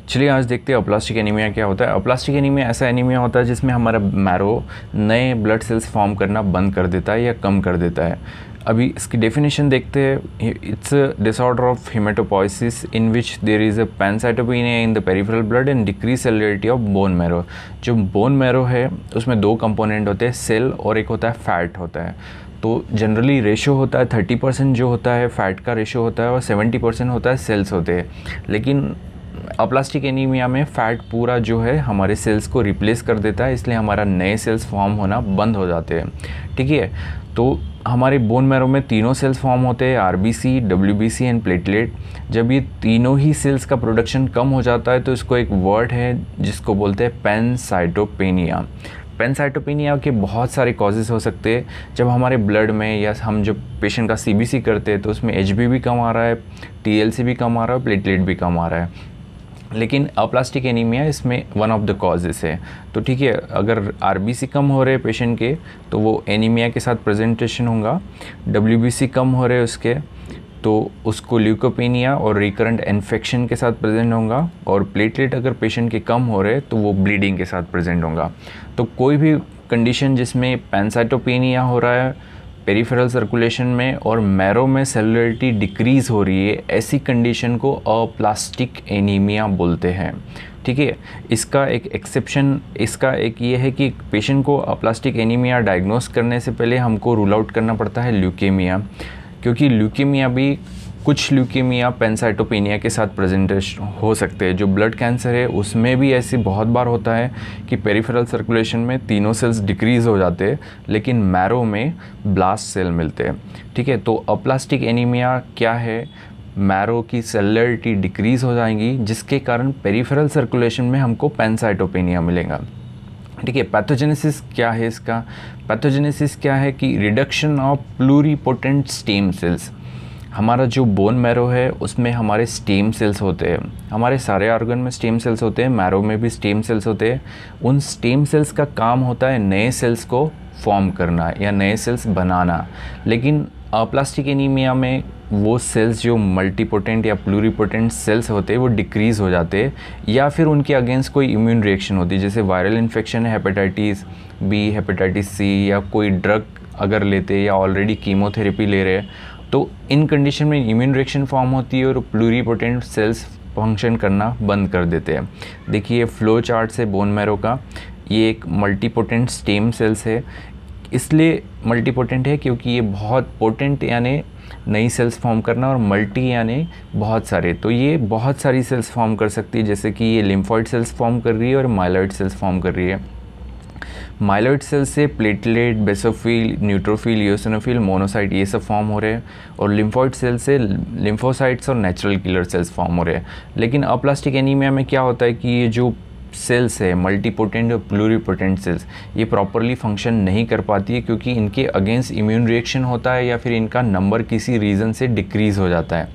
चलिए आज देखते हैं अप्लास्टिक एनीमिया क्या होता है। अप्लास्टिक एनीमिया ऐसा एनीमिया होता है जिसमें हमारा मैरो नए ब्लड सेल्स फॉर्म करना बंद कर देता है या कम कर देता है। अभी इसकी डेफिनेशन देखते हैं। It's a disorder of haematopoiesis in which there is a pancytopenia in the peripheral blood and decrease cellularity of bone marrow. जो बोन मैरो है उसमें दो कंपोनेंट होते हैं, सेल और एक होता है फैट होता है। तो जनरली रेशो होता है 30% जो होता है फैट का रेशो होता है और 70% होता है सेल्स होते हैं। लेकिन अप्लास्टिक एनीमिया में फ़ैट पूरा जो है हमारे सेल्स को रिप्लेस कर देता है, इसलिए हमारा नए सेल्स फॉर्म होना बंद हो जाते हैं। ठीक है, तो हमारे बोन मैरो में तीनों सेल्स फॉर्म होते हैं, आरबीसी, डब्ल्यूबीसी एंड प्लेटलेट। जब ये तीनों ही सेल्स का प्रोडक्शन कम हो जाता है तो इसको एक वर्ड है जिसको बोलते हैं पैनसाइटोपेनिया। पैनसाइटोपेनिया के बहुत सारे कॉजेज़ हो सकते हैं। जब हमारे ब्लड में या हम जब पेशेंट का सीबीसी करते हैं तो उसमें एचबी भी कम आ रहा है, टीएलसी भी कम आ रहा है, प्लेटलेट भी कम आ रहा है। लेकिन अप्लास्टिक एनीमिया इसमें वन ऑफ द कॉजेज़ है। तो ठीक है, अगर आरबीसी कम हो रहे पेशेंट के तो वो एनीमिया के साथ प्रेजेंटेशन होगा। डब्ल्यूबीसी कम हो रहे उसके तो उसको ल्यूकोपेनिया और रिकरेंट इन्फेक्शन के साथ प्रेजेंट होगा। और प्लेटलेट अगर पेशेंट के कम हो रहे तो वो ब्लीडिंग के साथ प्रेजेंट होगा। तो कोई भी कंडीशन जिसमें पैनसाइटोपेनिया हो रहा है पेरिफेरल सर्कुलेशन में और मैरो में सेलुलरिटी डिक्रीज़ हो रही है, ऐसी कंडीशन को अप्लास्टिक एनीमिया बोलते हैं। ठीक है, इसका एक एक्सेप्शन इसका एक ये है कि पेशेंट को अप्लास्टिक एनीमिया डायग्नोस करने से पहले हमको रूल आउट करना पड़ता है ल्यूकेमिया, क्योंकि ल्यूकेमिया भी कुछ ल्यूकेमिया पैनसाइटोपेनिया के साथ प्रेजेंटेशन हो सकते हैं। जो ब्लड कैंसर है उसमें भी ऐसे बहुत बार होता है कि पेरिफेरल सर्कुलेशन में तीनों सेल्स डिक्रीज़ हो जाते हैं लेकिन मैरो में ब्लास्ट सेल मिलते हैं। ठीक है, तो अप्लास्टिक एनीमिया क्या है, मैरो की सेलुलरिटी डिक्रीज़ हो जाएंगी जिसके कारण पेरिफेरल सर्कुलेशन में हमको पैनसाइटोपेनिया मिलेगा। ठीक है, पैथोजेनेसिस क्या है इसका? पैथोजेनेसिस क्या है कि reduction of pluripotent stem cells. हमारा जो बोन मैरो है उसमें हमारे स्टेम सेल्स होते हैं, हमारे सारे ऑर्गन में स्टेम सेल्स होते हैं, मैरो में भी स्टेम सेल्स होते हैं। उन स्टेम सेल्स का काम होता है नए सेल्स को फॉर्म करना या नए सेल्स बनाना। लेकिन अप्लास्टिक एनीमिया में वो सेल्स जो मल्टीपोटेंट या प्लूरिपोटेंट सेल्स होते हैं वो डिक्रीज़ हो जाते हैं या फिर उनके अगेंस्ट कोई इम्यून रिएक्शन होती है, जैसे वायरल इन्फेक्शन है, हेपेटाइटिस बी, हेपेटाइटिस सी, या कोई ड्रग अगर लेते या ऑलरेडी कीमोथेरेपी ले रहे हैं तो इन कंडीशन में इम्यून रिएक्शन फॉर्म होती है और प्लूरिपोटेंट सेल्स फंक्शन करना बंद कर देते हैं। देखिए फ्लो चार्ट से बोन मैरो का, ये एक मल्टीपोटेंट स्टेम सेल्स है। इसलिए मल्टीपोटेंट है क्योंकि ये बहुत पोटेंट यानी नई सेल्स फॉर्म करना और मल्टी यानी बहुत सारे, तो ये बहुत सारी सेल्स फॉर्म कर सकती है, जैसे कि ये लिम्फॉइड सेल्स फॉर्म कर रही है और माइलॉइड सेल्स फॉर्म कर रही है। माइलॉइड सेल से platelet, basophil, neutrophil, eosinophil, monocyte ये सब फॉर्म हो रहे हैं और लिम्फॉइड सेल से लिम्फोसाइट्स और नेचुरल किलर सेल्स फॉर्म हो रहे हैं। लेकिन अप्लास्टिक एनीमिया में क्या होता है कि ये जो सेल्स है मल्टीपोटेंट और प्लूरिपोटेंट सेल्स, ये प्रॉपरली फंक्शन नहीं कर पाती है क्योंकि इनके अगेंस्ट इम्यून रिएक्शन होता है या फिर इनका नंबर किसी रीज़न से डिक्रीज़ हो जाता है।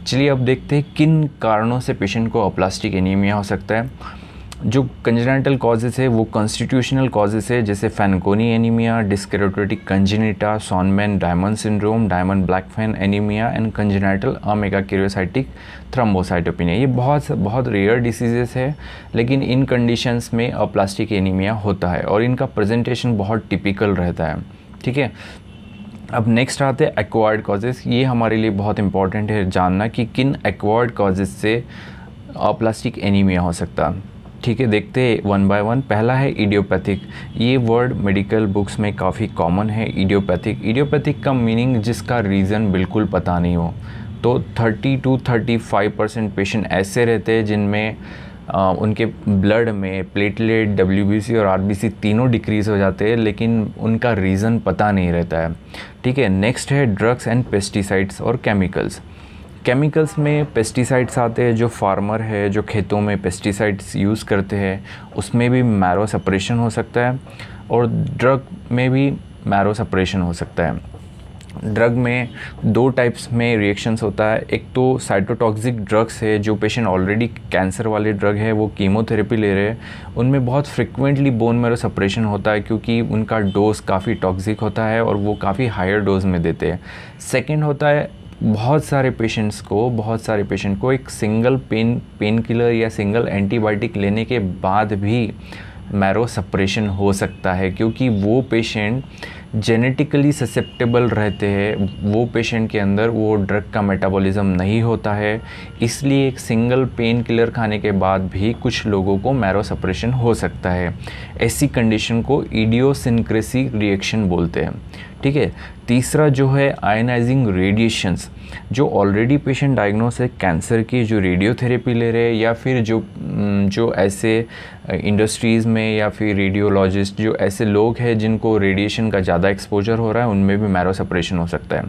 चलिए अब देखते हैं किन कारणों से पेशेंट को अप्लास्टिक एनीमिया हो सकता है। जो कंजेनिटल कॉजेज़ है वो कॉन्स्टिट्यूशनल कॉजेज़ है, जैसे Fanconi anaemia, dyskeratosis congenita, Shwachman Diamond syndrome, Diamond Blackfan anaemia and congenital amegakaryocytic thrombocytopenia. ये बहुत रेयर डिसीजेस है लेकिन इन कंडीशंस में अप्लास्टिक एनीमिया होता है और इनका प्रेजेंटेशन बहुत टिपिकल रहता है। ठीक है, अब नेक्स्ट आते हैं एक्वायर्ड कॉजेज़। ये हमारे लिए बहुत इंपॉर्टेंट है जानना कि किन एक्वायर्ड कॉजेज़ से अप्लास्टिक एनीमिया हो सकता है। ठीक है, देखते हैं वन बाय वन। पहला है इडियोपैथिक। ये वर्ड मेडिकल बुक्स में काफ़ी कॉमन है, इडियोपैथिक का मीनिंग जिसका रीज़न बिल्कुल पता नहीं हो। तो 30 to 35% पेशेंट ऐसे रहते हैं जिनमें उनके ब्लड में प्लेटलेट, डब्ल्यूबीसी और आरबीसी तीनों डिक्रीज़ हो जाते हैं लेकिन उनका रीज़न पता नहीं रहता है। ठीक है, नेक्स्ट है ड्रग्स एंड पेस्टिसाइड्स और केमिकल्स। केमिकल्स में पेस्टिसाइड्स आते हैं, जो फार्मर है जो खेतों में पेस्टिसाइड्स यूज़ करते हैं उसमें भी मैरो सेपरेशन हो सकता है और ड्रग में भी मैरो सेपरेशन हो सकता है। ड्रग में दो टाइप्स में रिएक्शंस होता है, एक तो साइटोटॉक्सिक ड्रग्स है, जो पेशेंट ऑलरेडी कैंसर वाले ड्रग है वो कीमोथेरेपी ले रहे हैं, उनमें बहुत फ्रिक्वेंटली बोन मैरो सेपरेशन होता है क्योंकि उनका डोज काफ़ी टॉक्सिक होता है और वो काफ़ी हायर डोज में देते हैं। सेकेंड होता है बहुत सारे पेशेंट को एक सिंगल पेन किलर या सिंगल एंटीबायोटिक लेने के बाद भी मैरो सप्रेशन हो सकता है, क्योंकि वो पेशेंट जेनेटिकली ससेप्टेबल रहते हैं, वो पेशेंट के अंदर वो ड्रग का मेटाबॉलिज्म नहीं होता है। इसलिए एक सिंगल पेन किलर खाने के बाद भी कुछ लोगों को मैरो सप्रेशन हो सकता है। ऐसी कंडीशन को इडियोसिंक्रेसी रिएक्शन बोलते हैं। ठीक है। तीसरा जो है आयनाइजिंग रेडिएशंस, जो ऑलरेडी पेशेंट डायग्नोस है कैंसर की, जो रेडियोथेरेपी ले रहे हैं, या फिर जो ऐसे इंडस्ट्रीज़ में या फिर रेडियोलॉजिस्ट जो ऐसे लोग हैं जिनको रेडिएशन का ज़्यादा एक्सपोजर हो रहा है, उनमें भी मैरो सप्रेशन हो सकता है।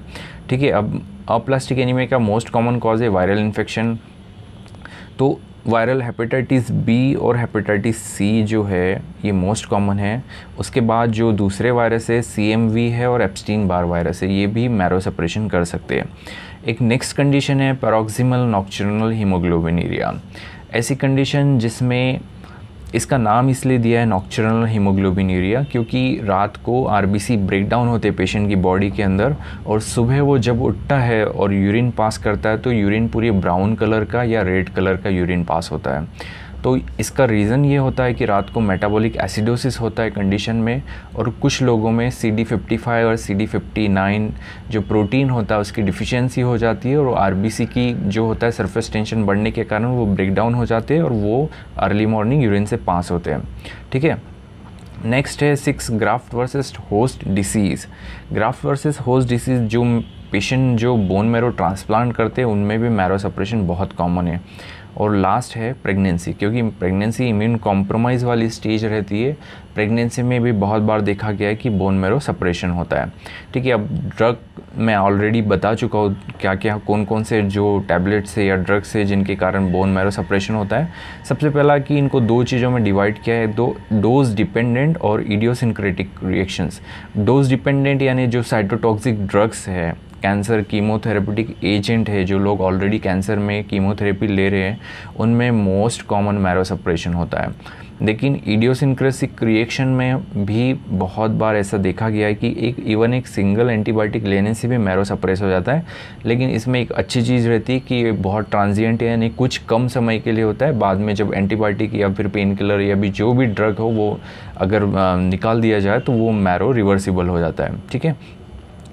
ठीक है। अब अप्लास्टिक एनीमिया का मोस्ट कॉमन कॉज है वायरल इन्फेक्शन। तो वायरल हेपेटाइटिस बी और हेपेटाइटिस सी जो है ये मोस्ट कॉमन है। उसके बाद जो दूसरे वायरस है CMV है और एप्स्टीन बार वायरस है, ये भी मैरो सप्रेशन कर सकते हैं। एक नेक्स्ट कंडीशन है पैरोक्सिमल नॉक्टर्नल हीमोग्लोबिनुरिया। ऐसी कंडीशन जिसमें इसका नाम इसलिए दिया है नॉक्टर्नल हीमोग्लोबिनुरिया क्योंकि रात को RBC ब्रेकडाउन होते हैं पेशेंट की बॉडी के अंदर, और सुबह वो जब उठता है और यूरिन पास करता है तो यूरिन पूरी ब्राउन कलर का या रेड कलर का यूरिन पास होता है। तो इसका रीज़न ये होता है कि रात को मेटाबॉलिक एसिडोसिस होता है कंडीशन में, और कुछ लोगों में CD55 और CD59 जो प्रोटीन होता है उसकी डिफिशियंसी हो जाती है, और RBC की जो होता है सरफेस टेंशन बढ़ने के कारण वो ब्रेकडाउन हो जाते हैं और वो अर्ली मॉर्निंग यूरिन से पास होते हैं। ठीक है। नेक्स्ट है 6 graft versus host disease. Graft versus host disease जो पेशेंट जो बोन मैरो ट्रांसप्लांट करते हैं उनमें भी मैरो सप्रेशन बहुत कॉमन है। और लास्ट है प्रेगनेंसी, क्योंकि प्रेगनेंसी इम्यून कॉम्प्रोमाइज़ वाली स्टेज रहती है। प्रेगनेंसी में भी बहुत बार देखा गया है कि बोन मैरो सप्रेशन होता है। ठीक है। अब ड्रग मैं ऑलरेडी बता चुका हूँ क्या क्या कौन कौन से जो टैबलेट्स है या ड्रग्स है जिनके कारण बोन मैरो सप्रेशन होता है। सबसे पहला कि इनको दो चीज़ों में डिवाइड किया है, दो डोज डिपेंडेंट और इडियोसिंक्रेटिक रिएक्शंस। डोज डिपेंडेंट यानी जो साइटोटॉक्सिक ड्रग्स है, कैंसर कीमोथेरेपेटिक एजेंट है, जो लोग ऑलरेडी कैंसर में कीमोथेरेपी ले रहे हैं, उनमें मोस्ट कॉमन मैरो सप्रेशन होता है। लेकिन इडियोसिंक्रेटिक रिएक्शन में भी बहुत बार ऐसा देखा गया है कि एक सिंगल एंटीबायोटिक लेने से भी मैरो सप्रेस हो जाता है। लेकिन इसमें एक अच्छी चीज़ रहती है कि ये बहुत ट्रांजिएंट है, यानी कुछ कम समय के लिए होता है। बाद में जब एंटीबायोटिक या फिर पेन किलर या भी जो भी ड्रग हो वो अगर निकाल दिया जाए तो वो मैरो रिवर्सिबल हो जाता है। ठीक है।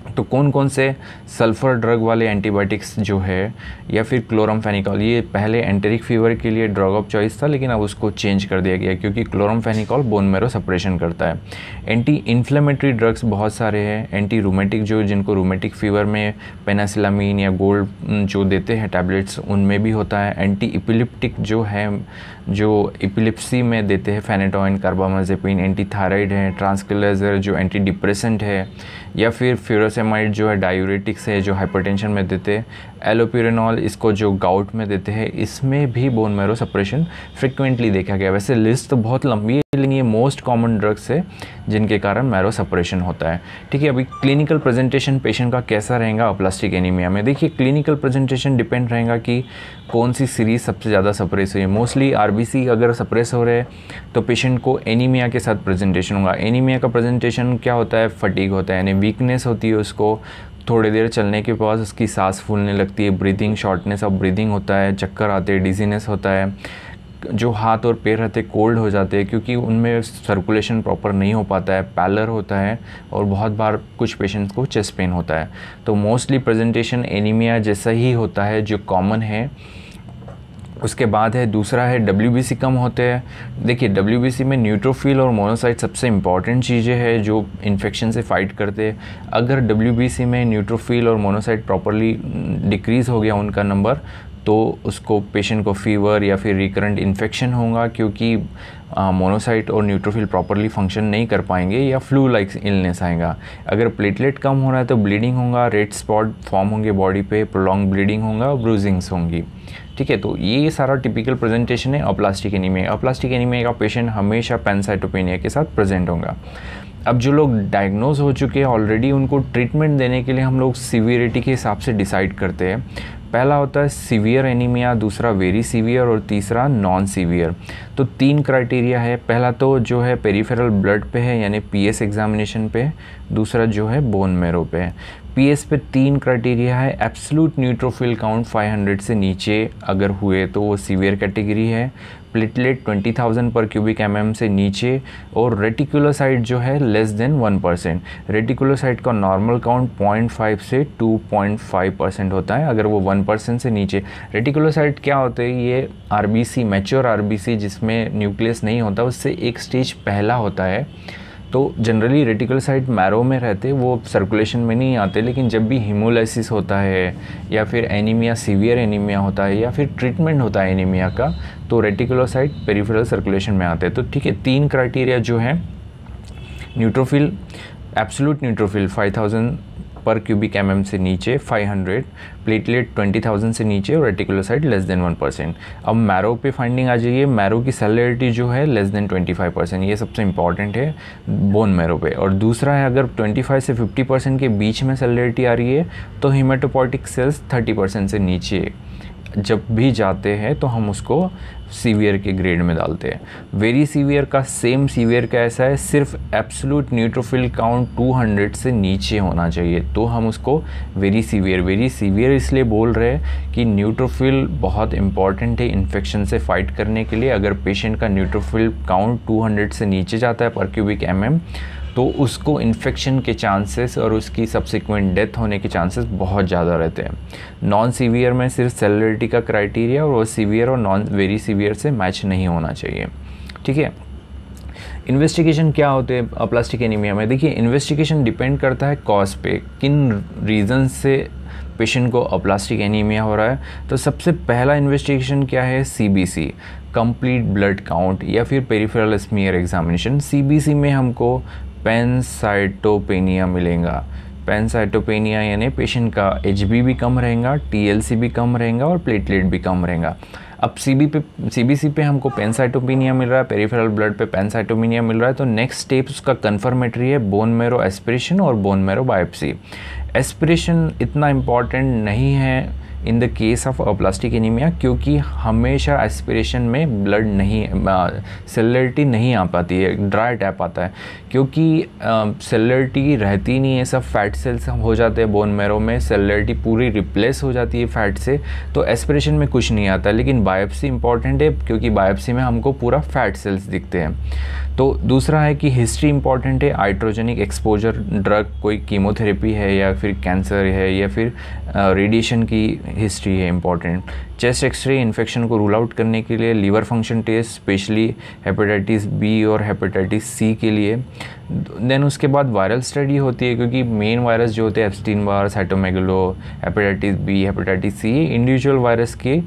तो कौन कौन से सल्फ़र ड्रग वाले एंटीबायोटिक्स जो है, या फिर क्लोरामफेनिकॉल, ये पहले एंटेरिक फीवर के लिए ड्रग ऑफ चॉइस था लेकिन अब उसको चेंज कर दिया गया क्योंकि क्लोरामफेनिकॉल बोन मैरो सप्रेशन करता है। एंटी इन्फ्लेमेटरी ड्रग्स बहुत सारे हैं। एंटी रूमेटिक जो जिनको रूमेटिक फीवर में पेनासिलामीन या गोल्ड जो देते हैं टैबलेट्स उनमें भी होता है। एंटी इपिलिप्टिक जो है जो एपिलिप्सी में देते हैं फेनेटोइन, कार्बामाजेपिन। एंटी थायराइड है। ट्रांसक्विलाइजर जो एंटी डिप्रेसेंट है, या फिर फ्यूरोसेमाइड जो है डायूरेटिक्स है जो हाइपरटेंशन में देते हैं। एलोपिरेनॉल इसको जो गाउट में देते हैं, इसमें भी बोन मैरो सप्रेशन फ्रिक्वेंटली देखा गया। वैसे लिस्ट तो बहुत लंबी है लेकिन ये मोस्ट कॉमन ड्रग्स है जिनके कारण मैरो सप्रेशन होता है। ठीक है। अभी क्लिनिकल प्रेजेंटेशन पेशेंट का कैसा रहेगा अप्लास्टिक एनीमिया में? देखिए क्लिनिकल प्रेजेंटेशन डिपेंड रहेगा कि कौन सी सीरीज सबसे ज़्यादा सप्रेस हुई है। मोस्टली RBC अगर सप्रेस हो रहे हैं तो पेशेंट को एनीमिया के साथ प्रेजेंटेशन होगा। एनीमिया का प्रेजेंटेशन क्या होता है? फटीग होता है, यानी वीकनेस होती है उसको। थोड़ी देर चलने के बाद उसकी सांस फूलने लगती है, ब्रीदिंग शॉर्टनेस ऑफ ब्रीदिंग होता है, चक्कर आते हैं, डिजीनेस होता है। जो हाथ और पैर रहते कोल्ड हो जाते हैं क्योंकि उनमें सर्कुलेशन प्रॉपर नहीं हो पाता है, पैलर होता है, और बहुत बार कुछ पेशेंट्स को चेस्ट पेन होता है। तो मोस्टली प्रेजेंटेशन एनीमिया जैसा ही होता है जो कॉमन है। उसके बाद है दूसरा है WBC कम होते हैं। देखिए WBC में न्यूट्रोफिल और मोनोसाइट सबसे इम्पॉर्टेंट चीज़ें हैं जो इन्फेक्शन से फाइट करते हैं। अगर WBC में न्यूट्रोफिल और मोनोसाइट प्रॉपरली डिक्रीज़ हो गया उनका नंबर, तो उसको पेशेंट को फीवर या फिर रिकरेंट इन्फेक्शन होगा क्योंकि मोनोसाइट और न्यूट्रोफिल प्रॉपरली फंक्शन नहीं कर पाएंगे, या फ्लू लाइक इलनेस आएगा। अगर प्लेटलेट कम हो रहा है तो ब्लीडिंग होगा, रेड स्पॉट फॉर्म होंगे बॉडी पे, प्रोलॉन्ग ब्लीडिंग होगा, ब्रूजिंग्स होंगी। ठीक है। तो ये सारा टिपिकल प्रेजेंटेशन है अप्लास्टिक एनीमिया। अप्लास्टिक एनीमिया का पेशेंट हमेशा पैनसाइटोपेनिया के साथ प्रेजेंट होगा। अब जो लोग डायग्नोज हो चुके हैं ऑलरेडी, उनको ट्रीटमेंट देने के लिए हम लोग सीवियरिटी के हिसाब से डिसाइड करते हैं। पहला होता है सीवियर एनीमिया, दूसरा वेरी सीवियर और तीसरा नॉन सीवियर। तो 3 क्राइटेरिया है। पहला तो जो है पेरिफेरल ब्लड पे है यानी PS एग्जामिनेशन पे, दूसरा जो है बोन मैरो पे है। पीएस पे 3 क्राइटेरिया है। एब्सोल्यूट न्यूट्रोफिल काउंट 500 से नीचे अगर हुए तो वो सीवियर कैटेगरी है, प्लेटलेट 20,000 पर क्यूबिक mm से नीचे, और रेटिकुलोसाइट जो है लेस देन 1%। रेटिकुलोसाइट का नॉर्मल काउंट 0.5 से 2.5% होता है अगर वो 1% से नीचे। रेटिकुलोसाइट क्या होते हैं? ये आरबीसी, मैच्योर आरबीसी जिसमें न्यूक्लियस नहीं होता, उससे एक स्टेज पहला होता है। तो जनरली रेटिकुलोसाइट मैरो में रहते, वो सर्कुलेशन में नहीं आते, लेकिन जब भी हीमोलाइसिस होता है या फिर एनीमिया, सीवियर एनीमिया होता है या फिर ट्रीटमेंट होता है एनीमिया का, तो रेटिकुलोसाइट पेरिफेरल सर्कुलेशन में आते हैं। तो ठीक है, 3 क्राइटेरिया जो है, न्यूट्रोफिल, एब्सोल्यूट न्यूट्रोफिल 5,000 पर क्यूबिक mm से नीचे 500, प्लेटलेट 20,000 से नीचे और रेटिकुलोसाइट लेस देन 1%। अब मैरो पे फाइंडिंग आ जाइए। मैरो की सेलुलरिटी जो है लेस देन 25%, ये सबसे इंपॉर्टेंट है बोन मैरो पे। और दूसरा है, अगर 25 से 50% के बीच में सेलुलरिटी आ रही है तो हीमेटोपोइटिक सेल्स 30% से नीचे जब भी जाते हैं तो हम उसको सीवियर के ग्रेड में डालते हैं। वेरी सीवियर का सेम सीवियर का ऐसा है, सिर्फ एब्सोल्यूट न्यूट्रोफिल काउंट 200 से नीचे होना चाहिए तो हम उसको वेरी सीवियर इसलिए बोल रहे हैं कि न्यूट्रोफिल बहुत इंपॉर्टेंट है इन्फेक्शन से फाइट करने के लिए। अगर पेशेंट का न्यूट्रोफिल काउंट 200 से नीचे जाता है पर क्यूबिक mm, तो उसको इन्फेक्शन के चांसेस और उसकी सब्सिक्वेंट डेथ होने के चांसेस बहुत ज़्यादा रहते हैं। नॉन सीवियर में सिर्फ सेलुलरिटी का क्राइटेरिया और वो सीवियर और नॉन वेरी सीवियर से मैच नहीं होना चाहिए। ठीक है, इन्वेस्टिगेशन क्या होते हैं अप्लास्टिक एनीमिया में? देखिए, इन्वेस्टिगेशन डिपेंड करता है कॉज पे, किन रीज़न से पेशेंट को अप्लास्टिक एनीमिया हो रहा है। तो सबसे पहला इन्वेस्टिगेशन क्या है? सीबीसी, कंप्लीट ब्लड काउंट, या फिर पेरिफेरल स्मीयर एग्जामिनेशन। सीबीसी में हमको पैनसाइटोपेनिया मिलेगा। पैनसाइटोपेनिया यानी पेशेंट का एचबी भी कम रहेगा, टीएलसी भी कम रहेगा और प्लेटलेट भी कम रहेगा। अब सीबीसी पे हमको पैनसाइटोपेनिया मिल रहा है, पेरिफेरल ब्लड पे पैनसाइटोपेनिया मिल रहा है, तो नेक्स्ट स्टेप उसका कन्फर्मेटरी है बोन मैरो एस्पिरेशन और बोन मैरो बायोप्सी। एस्पिरेशन इतना इम्पॉर्टेंट नहीं है in the case of aplastic anaemia, क्योंकि हमेशा एस्पिरेशन में ब्लड नहीं, सेलुलरिटी नहीं आ पाती है, ड्राई टैप आता है, क्योंकि सेलुलरिटी रहती नहीं है, सब फैट सेल्स हो जाते हैं बोन मैरो में, सेलुलरिटी पूरी रिप्लेस हो जाती है फैट से, तो एस्पिरेशन में कुछ नहीं आता। लेकिन बायोप्सी इंपॉर्टेंट है क्योंकि बायोप्सी में हमको पूरा फैट सेल्स दिखते हैं। तो दूसरा है कि हिस्ट्री इंपॉर्टेंट है, आइट्रोजेनिक एक्सपोजर ड्रग, कोई कीमोथेरेपी है या फिर कैंसर है या फिर रेडिएशन की हिस्ट्री है इंपॉर्टेंट। चेस्ट एक्सरे इन्फेक्शन को रूल आउट करने के लिए, liver function test specially hepatitis B और हेपेटाइटिस सी के लिए। देन उसके बाद वायरल स्टडी होती है, क्योंकि मेन वायरस जो होते हैं Epstein Barr, cytomegalo, hepatitis B, hepatitis C, individual virus के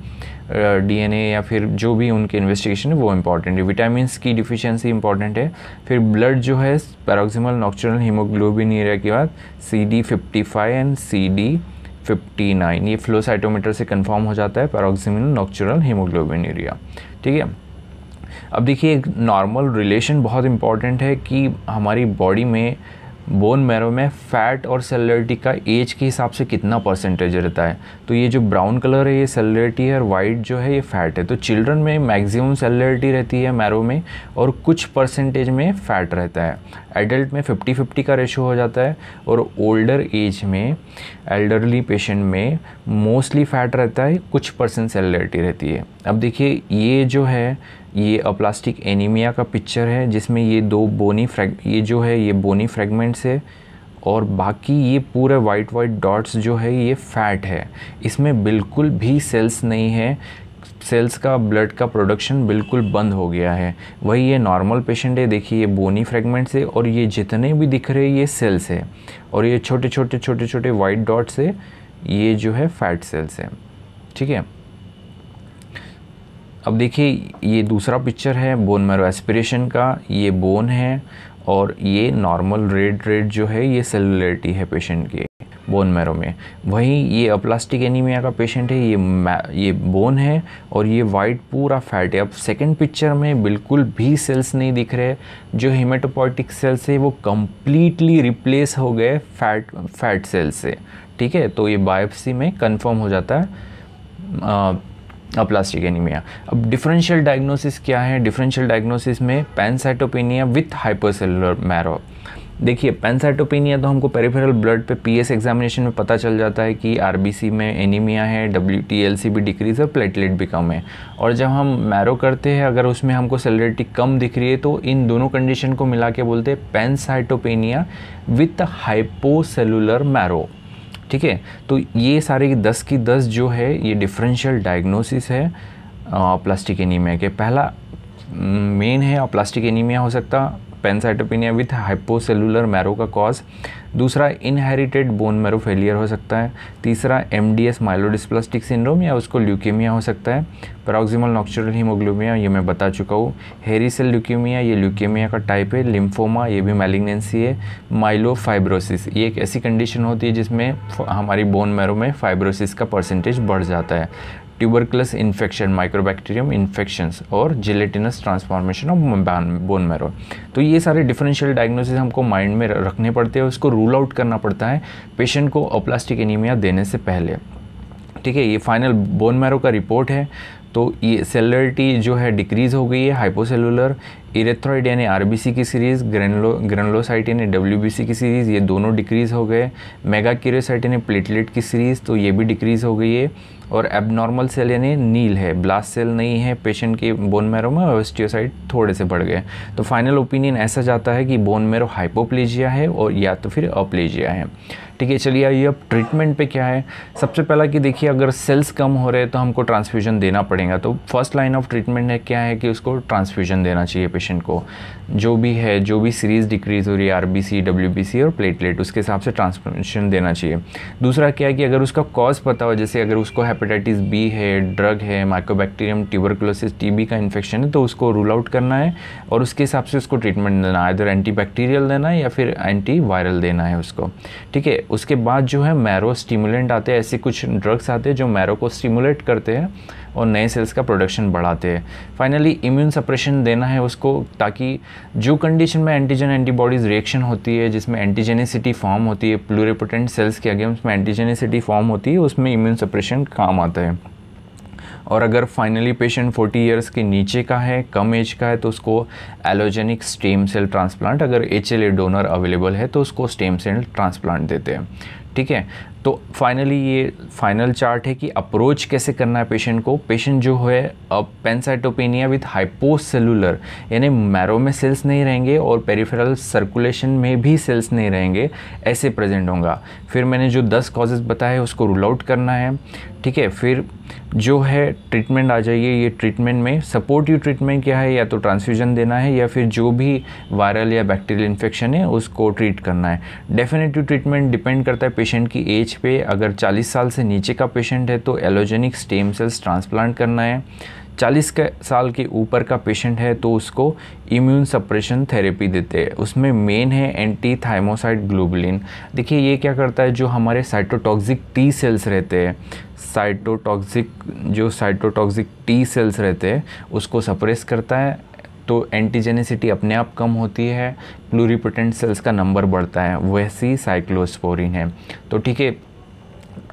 डीएनए या फिर जो भी उनके इन्वेस्टिगेशन है वो इम्पॉर्टेंट है। विटामिन्स की डिफिशियंसी इंपॉर्टेंट है। फिर ब्लड जो है पैरोक्सिमल नॉक्चुरल हीमोग्लोबिनुरिया के बाद CD55 एंड CD59, ये फ्लो साइटोमीटर से कंफर्म हो जाता है पैरोक्सिमल नॉक्चुरल हीमोग्लोबिनुरिया। ठीक है, अब देखिए एक नॉर्मल रिलेशन बहुत इंपॉर्टेंट है कि हमारी बॉडी में बोन मैरो में फैट और सेलुलरिटी का एज के हिसाब से कितना परसेंटेज रहता है। तो ये जो ब्राउन कलर है ये सेलुलरिटी है और वाइट जो है ये फैट है। तो चिल्ड्रन में मैक्सिमम सेलुलरिटी रहती है मैरो में और कुछ परसेंटेज में फ़ैट रहता है। एडल्ट में 50-50 का रेशो हो जाता है और ओल्डर एज में एल्डरली पेशेंट में मोस्टली फ़ैट रहता है, कुछ परसेंट सेलुलरिटी रहती है। अब देखिए ये जो है ये अप्लास्टिक एनीमिया का पिक्चर है जिसमें ये दो बोनी बोनी फ्रेगमेंट्स है और बाकी ये पूरे वाइट डॉट्स जो है ये फैट है। इसमें बिल्कुल भी सेल्स नहीं है, सेल्स का ब्लड का प्रोडक्शन बिल्कुल बंद हो गया है। वही ये नॉर्मल पेशेंट है, देखिए ये बोनी फ्रेगमेंट्स है और ये जितने भी दिख रहे हैं ये सेल्स है और ये छोटे छोटे वाइट डॉट्स है, ये जो है फैट सेल्स है। ठीक है, अब देखिए ये दूसरा पिक्चर है बोन मैरो एस्पिरेशन का, ये बोन है और ये नॉर्मल रेड जो है ये सेलुलरिटी है पेशेंट के बोन मैरो में। वहीं ये अप्लास्टिक एनीमिया का पेशेंट है, ये बोन है और ये वाइट पूरा फैट है। अब सेकंड पिक्चर में बिल्कुल भी सेल्स नहीं दिख रहे, जो हेमेटोपोइटिक सेल्स है वो कम्प्लीटली रिप्लेस हो गए फैट सेल्स से। ठीक है, तो ये बायोप्सी में कंफर्म हो जाता है अप्लास्टिक एनीमिया। अब डिफरेंशियल डायग्नोसिस क्या है? डिफरेंशियल डायग्नोसिस में पैनसाइटोपेनिया विथ हाइपरसेलुलर मैरो, देखिए पैनसाइटोपेनिया तो हमको पेरिफेरल ब्लड पे पीएस एग्जामिनेशन में पता चल जाता है कि आरबीसी में एनीमिया है, WTLC भी डिक्रीज और प्लेटलेट भी कम है। और जब हम मैरो करते हैं अगर उसमें हमको सेलुलरिटी कम दिख रही है तो इन दोनों कंडीशन को मिला के बोलते हैं पैनसाइटोपेनिया विथ हाइपोसेलुलर मैरो। ठीक है, तो ये सारे 10 की 10 जो है ये डिफरेंशियल डायग्नोसिस है प्लास्टिक एनीमिया के। पहला मेन है प्लास्टिक एनीमिया हो सकता पैनसाइटोपेनिया विथ हाइपोसेलुलर मैरो का कॉज। दूसरा इनहेरिटेड बोन मैरो फेलियर हो सकता है। तीसरा MDS माइलोडिस्प्लास्टिक सिंड्रोम या उसको ल्यूकेमिया हो सकता है। पैरोक्सिमल नॉक्चुरल हीमोग्लोबिया ये मैं बता चुका हूँ। हेरी सेल ल्यूकेमिया ये ल्यूकेमिया का टाइप है। लिम्फोमा ये भी मैलिग्नेंसी है। माइलोफाइब्रोसिस ये एक ऐसी कंडीशन होती है जिसमें हमारी बोन मैरो में फाइब्रोसिस का परसेंटेज बढ़ जाता है। ट्यूबरकुलस इन्फेक्शन, माइक्रोबैक्टीरियम इन्फेक्शंस और gelatinous transformation of bone marrow. तो ये सारे डिफरेंशियल डायग्नोसिस हमको माइंड में रखने पड़ते हैं, उसको रूल आउट करना पड़ता है पेशेंट को अप्लास्टिक एनीमिया देने से पहले। ठीक है, ये फाइनल बोन मैरो का रिपोर्ट है। तो ये सेलुलरिटी जो है डिक्रीज़ हो गई है, हाइपोसेलुलर, इरेथ्रॉइड यानी आरबीसी की सीरीज़, ग्रेनुलोसाइट यानी WBC की सीरीज़ ये दोनों डिक्रीज़ हो गए। मेगाक्यूरोसाइट यानी प्लेटलेट की सीरीज़ तो ये भी डिक्रीज़ हो गई है। और एबनॉर्मल सेल यानी नील है, ब्लास्ट सेल नहीं है पेशेंट के बोन मैरो में, ओस्टियोसाइट थोड़े से बढ़ गए। तो फाइनल ओपिनियन ऐसा जाता है कि बोन मैरो हाइपोप्लेजिया है और या तो फिर अप्लेजिया है। ठीक है, चलिए आइए अब ट्रीटमेंट पे क्या है। सबसे पहला कि देखिए अगर सेल्स कम हो रहे हैं तो हमको ट्रांसफ्यूजन देना पड़ेगा। तो फर्स्ट लाइन ऑफ ट्रीटमेंट है क्या है कि उसको ट्रांसफ्यूजन देना चाहिए पेशेंट को। जो भी सीरीज़ डिक्रीज़ हो रही है आरबीसी, WBC और प्लेटलेट उसके हिसाब से ट्रांसफ्यूजन देना चाहिए। दूसरा क्या है कि अगर उसका कॉज पता हो, जैसे अगर उसको हेपेटाइटिस B है, ड्रग है, माइकोबैक्टीरियम, ट्यूबरकुलोसिस, TB का इन्फेक्शन है तो उसको रूल आउट करना है और उसके हिसाब से उसको ट्रीटमेंट देना है। इधर एंटीबैक्टीरियल देना है या फिर एंटीवायरल देना है उसको। ठीक है, उसके बाद जो है मैरो स्टिमुलेंट आते हैं, ऐसे कुछ ड्रग्स आते हैं जो मैरो को स्टिमुलेट करते हैं और नए सेल्स का प्रोडक्शन बढ़ाते हैं। फाइनली इम्यून सप्रेशन देना है उसको, ताकि जो कंडीशन में एंटीजन एंटीबॉडीज़ रिएक्शन होती है, जिसमें एंटीजेनिसिटी फॉर्म होती है, प्लूरिपोटेंट सेल्स के अगेंस्ट में एंटीजेनिसिटी फॉर्म होती है, उसमें इम्यून सप्रेशन काम आता है। और अगर फाइनली पेशेंट 40 इयर्स के नीचे का है, कम एज का है, तो उसको एलोजेनिक स्टेम सेल ट्रांसप्लांट, अगर HLA डोनर अवेलेबल है तो उसको स्टेम सेल ट्रांसप्लांट देते हैं। ठीक है, तो फाइनली ये फाइनल चार्ट है कि अप्रोच कैसे करना है पेशेंट को। पेशेंट जो है अब पैनसाइटोपेनिया विथ हाइपोसेलुलर यानी मैरो में सेल्स नहीं रहेंगे और पेरिफेरल सर्कुलेशन में भी सेल्स नहीं रहेंगे, ऐसे प्रेजेंट होगा। फिर मैंने जो 10 कॉजेज़ बताए उसको रूल आउट करना है। ठीक है, फिर जो है ट्रीटमेंट आ जाइए। ये ट्रीटमेंट में सपोर्टिव ट्रीटमेंट क्या है, या तो ट्रांसफ्यूजन देना है या फिर जो भी वायरल या बैक्टीरियल इन्फेक्शन है उसको ट्रीट करना है। डेफिनेटिव ट्रीटमेंट डिपेंड करता है पेशेंट की एज पे। अगर 40 साल से नीचे का पेशेंट है तो एलोजेनिक स्टेम सेल्स ट्रांसप्लांट करना है। 40 साल के ऊपर का पेशेंट है तो उसको इम्यून सप्रेशन थेरेपी देते हैं। उसमें मेन है एंटी थाइमोसाइट ग्लोबुलिन। देखिए ये क्या करता है, जो हमारे साइटोटॉक्सिक T सेल्स रहते हैं, साइटोटॉक्सिक T सेल्स रहते हैं उसको सप्रेस करता है, तो एंटीजेनिसिटी अपने आप कम होती है, प्लूरिपोटेंट सेल्स का नंबर बढ़ता है। वैसी साइक्लोस्पोरिन है। तो ठीक है,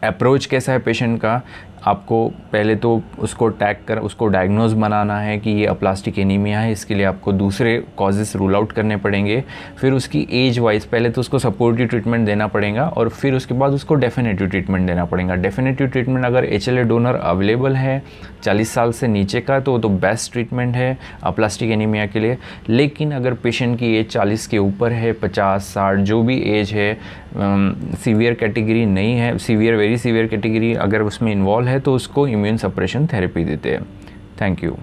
अप्रोच कैसा है पेशेंट का, आपको पहले तो उसको डायग्नोज बनाना है कि ये अप्लास्टिक एनीमिया है। इसके लिए आपको दूसरे कॉजेस रूल आउट करने पड़ेंगे। फिर उसकी एज वाइज पहले तो उसको सपोर्टिव ट्रीटमेंट देना पड़ेगा और फिर उसके बाद उसको डेफिनेटिव ट्रीटमेंट देना पड़ेगा। डेफिनेटिव ट्रीटमेंट अगर HLA डोनर अवेलेबल है 40 साल से नीचे का तो बेस्ट ट्रीटमेंट है अप्लास्टिक एनीमिया के लिए। लेकिन अगर पेशेंट की एज 40 के ऊपर है, 50-60 जो भी एज है, सीवियर कैटेगरी नहीं है, वेरी सीवियर कैटेगरी अगर उसमें इन्वॉल्व है तो उसको इम्यून सप्रेशन थेरेपी देते हैं। Thank you.